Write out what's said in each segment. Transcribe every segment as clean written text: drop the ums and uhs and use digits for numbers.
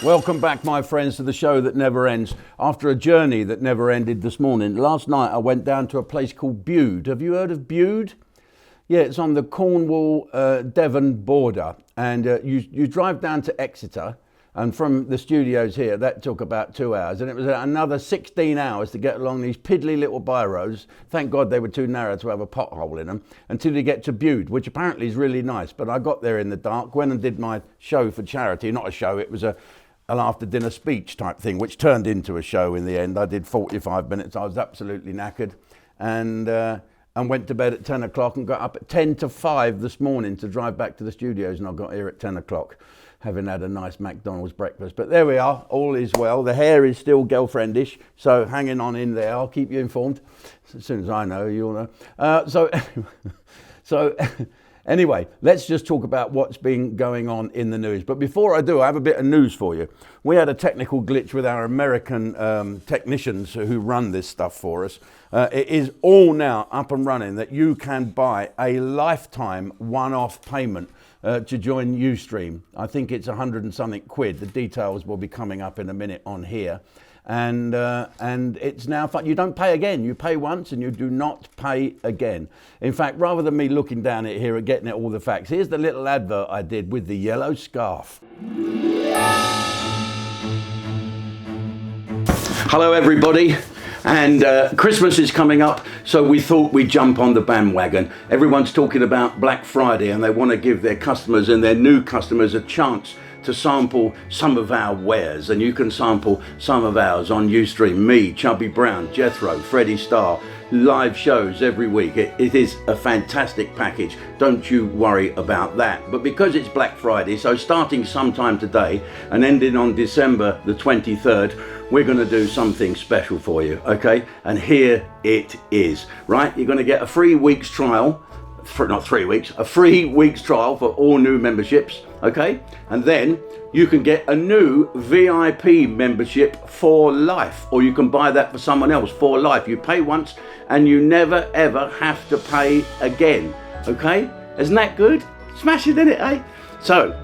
Welcome back, my friends, to the show that never ends. After a journey that never ended this morning, last night I went down to a place called Bude. Have you heard of Bude? Yeah, it's on the Cornwall-Devon border. And you drive down to Exeter, and from the studios here, that took about 2 hours. And it was another 16 hours to get along these piddly little byroads. Thank God they were too narrow to have a pothole in them, until you get to Bude, which apparently is really nice. But I got there in the dark, went and did my show for charity. Not a show, it was an after dinner speech type thing, which turned into a show in the end. I did 45 minutes. I was absolutely knackered, and went to bed at 10 o'clock and got up at 10 to 5 this morning to drive back to the studios, and I got here at 10 o'clock having had a nice McDonald's breakfast. But there we are, all is well. The hair is still girlfriendish, so hanging on in there. I'll keep you informed. As soon as I know, you'll know. Anyway, let's just talk about what's been going on in the news. But before I do, I have a bit of news for you. We had a technical glitch with our American technicians who run this stuff for us. It is all now up and running, that you can buy a lifetime one-off payment to join Ustream. I think it's 100 and something quid. The details will be coming up in a minute on here. And it's now fun. You don't pay again. You pay once and you do not pay again. In fact, rather than me looking down at it here and getting at all the facts, here's the little advert I did with the yellow scarf. Hello, everybody. And Christmas is coming up, so we thought we'd jump on the bandwagon. Everyone's talking about Black Friday, and they want to give their customers and their new customers a chance to sample some of our wares, and you can sample some of ours on Ustream. Me, Chubby Brown, Jethro, Freddie Starr, live shows every week. It is a fantastic package. Don't you worry about that. But because it's Black Friday, so starting sometime today and ending on December the 23rd, we're going to do something special for you, okay? And here it is, right? You're going to get a free week's trial. Not 3 weeks, a free week's trial for all new memberships, okay? And then you can get a new VIP membership for life, or you can buy that for someone else for life. You pay once and you never ever have to pay again, okay? Isn't that good? Smash it, in it, eh? So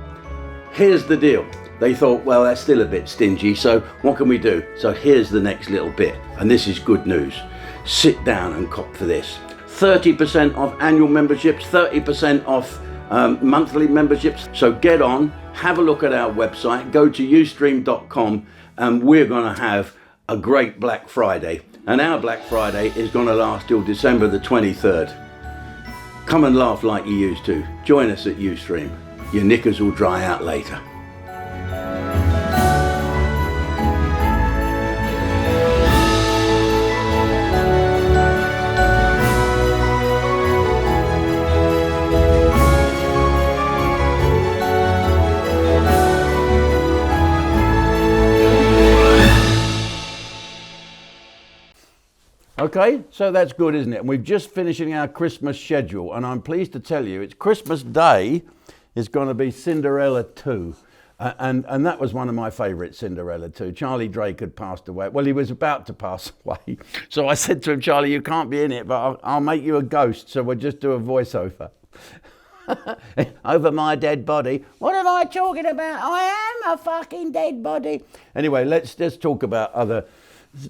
here's the deal. They thought, well, that's still a bit stingy, so what can we do? So here's the next little bit, and this is good news. Sit down and cop for this. 30% off annual memberships, 30% off monthly memberships. So get on, have a look at our website, go to ustream.com, and we're going to have a great Black Friday. And our Black Friday is going to last till December the 23rd. Come and laugh like you used to. Join us at Ustream. Your knickers will dry out later. Okay, so that's good, isn't it? And we're just finishing our Christmas schedule, and I'm pleased to tell you it's Christmas Day is going to be Cinderella 2. And that was one of my favourites, Cinderella 2. Charlie Drake had passed away. Well, he was about to pass away. So I said to him, Charlie, you can't be in it, but I'll make you a ghost, so we'll just do a voiceover. Over my dead body. What am I talking about? I am a fucking dead body. Anyway, let's just talk about other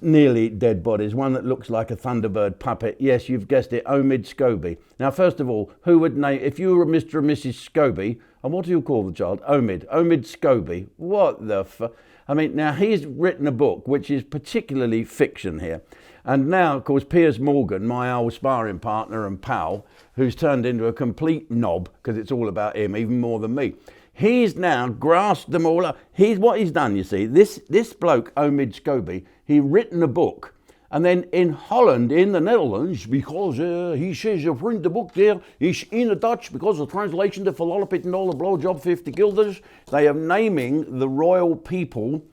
nearly dead bodies. One that looks like a Thunderbird puppet. Yes, you've guessed it, Omid Scobie. Now, first of all, who would name, if you were Mr. and Mrs. Scobie, and what do you call the child? Omid Scobie. What the I mean, now he's written a book which is particularly fiction here. And now, of course, Piers Morgan, my old sparring partner and pal, who's turned into a complete knob, because it's all about him, even more than me. He's now grasped them all up. What he's done, you see, this bloke, Omid Scobie, he written a book, and then in Holland, in the Netherlands, because he says you print the book there, he's in the Dutch, because the translation, the verlopen and all the blowjob 50 guilders, they are naming the royal people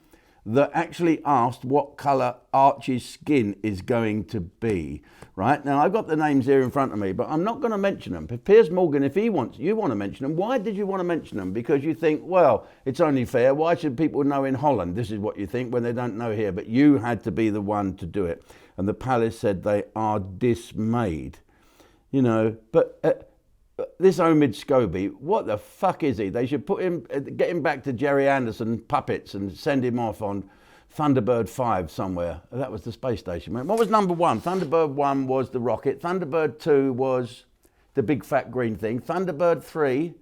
that actually asked what colour Archie's skin is going to be. Right, now I've got the names here in front of me, but I'm not going to mention them. If Piers Morgan, if you want to mention them, why did you want to mention them? Because you think, well, it's only fair. Why should people know in Holland? This is what you think when they don't know here. But you had to be the one to do it. And the palace said they are dismayed. You know, but this Omid Scobie, what the fuck is he? They should get him back to Jerry Anderson puppets and send him off on Thunderbird 5 somewhere. That was the space station. What was number 1? Thunderbird 1 was the rocket. Thunderbird 2 was the big fat green thing. Thunderbird 3,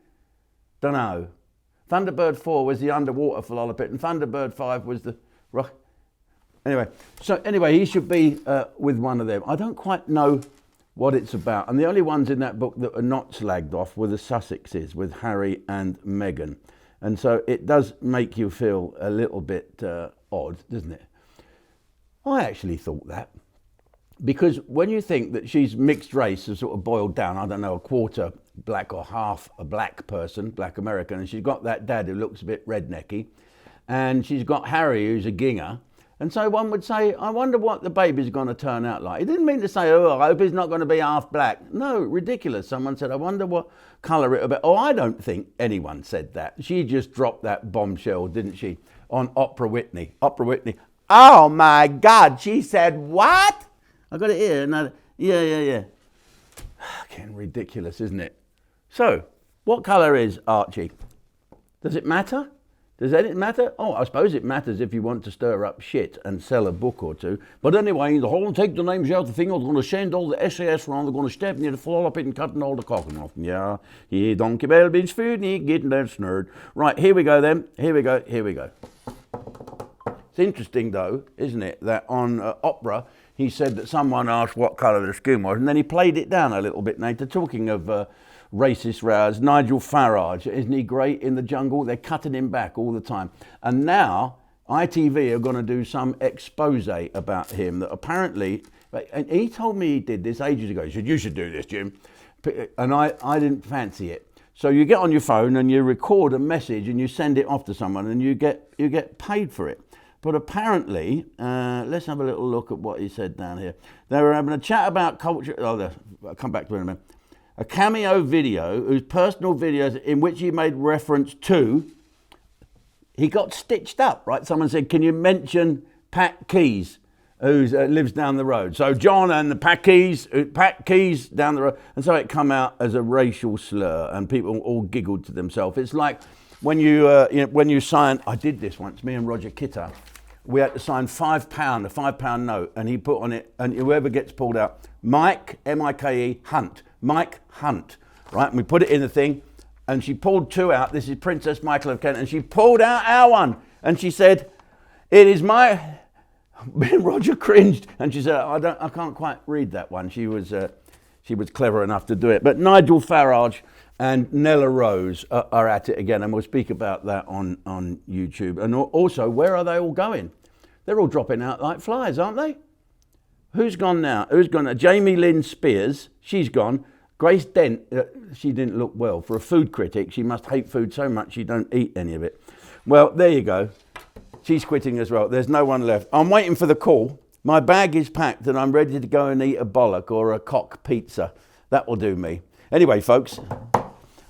don't know. Thunderbird 4 was the underwater pit, and Thunderbird 5 was the rocket. Anyway, he should be with one of them. I don't quite know what it's about. And the only ones in that book that were not slagged off were the Sussexes with Harry and Meghan. And so it does make you feel a little bit odd, doesn't it? I actually thought that. Because when you think that she's mixed race, has sort of boiled down, I don't know, a quarter black or half a black person, black American, and she's got that dad who looks a bit rednecky, and she's got Harry who's a ginger. And so one would say, I wonder what the baby's going to turn out like. He didn't mean to say, oh, I hope he's not going to be half black. No, ridiculous. Someone said, I wonder what colour it'll be. Oh, I don't think anyone said that. She just dropped that bombshell, didn't she, on Oprah Whitney. Oprah Whitney. Oh, my God. She said, what? I got it here. No, yeah. Again, ridiculous, isn't it? So, what colour is Archie? Does it matter? Does it matter? Oh, I suppose it matters if you want to stir up shit and sell a book or two. But anyway, the whole take the names out of the thing, I'm going to send all the SAS around, they're going to step near the fall up it and cutting all the cotton off. Yeah, donkey bell beans food, getting that snurred. Right, here we go then. Here we go. It's interesting though, isn't it, that on Opera, he said that someone asked what colour the skin was, and then he played it down a little bit later, talking of racist rows. Nigel Farage, isn't he great in the jungle? They're cutting him back all the time. And now ITV are going to do some expose about him that apparently, and he told me he did this ages ago. He said, you should do this, Jim. And I didn't fancy it. So you get on your phone and you record a message and you send it off to someone and you get paid for it. But apparently, let's have a little look at what he said down here. They were having a chat about culture. Oh, I'll come back to it in a minute. A cameo video, whose personal videos in which he made reference to, he got stitched up, right? Someone said, can you mention Pat Keys, who lives down the road? So John and the Pat Keys down the road. And so it come out as a racial slur and people all giggled to themselves. It's like when you sign, I did this once, me and Roger Kitter, we had to sign a £5 note, and he put on it, and whoever gets pulled out, Mike, M-I-K-E, Hunt. Mike Hunt, right? And we put it in the thing, and she pulled 2 out. This is Princess Michael of Kent, and she pulled out our one, and she said, "It is my." Roger cringed, and she said, "I can't quite read that one." She was clever enough to do it. But Nigel Farage and Nella Rose are at it again, and we'll speak about that on YouTube. And also, where are they all going? They're all dropping out like flies, aren't they? Who's gone now? Who's gone? Jamie Lynn Spears, she's gone. Grace Dent, she didn't look well. For a food critic, she must hate food so much she don't eat any of it. Well, there you go. She's quitting as well. There's no one left. I'm waiting for the call. My bag is packed and I'm ready to go and eat a bollock or a cock pizza. That will do me. Anyway, folks,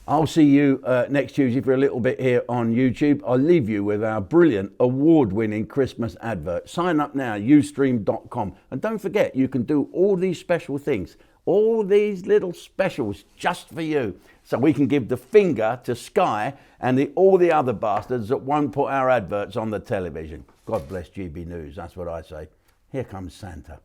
I'll see you next Tuesday for a little bit here on YouTube. I'll leave you with our brilliant award-winning Christmas advert. Sign up now, ustream.com. And don't forget, you can do all these special things, all these little specials just for you. So we can give the finger to Sky and all the other bastards that won't put our adverts on the television. God bless GB News, that's what I say. Here comes Santa.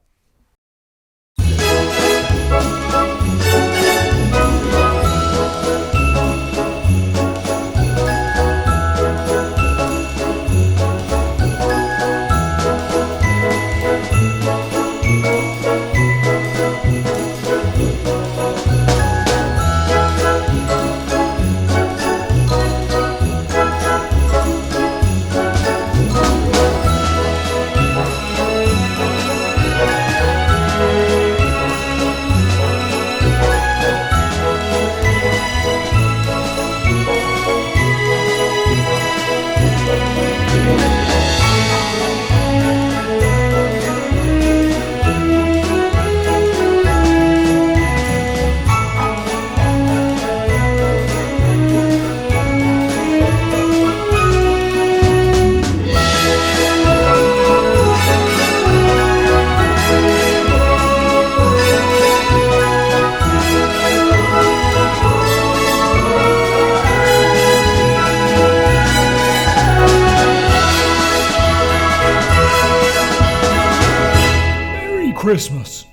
Christmas.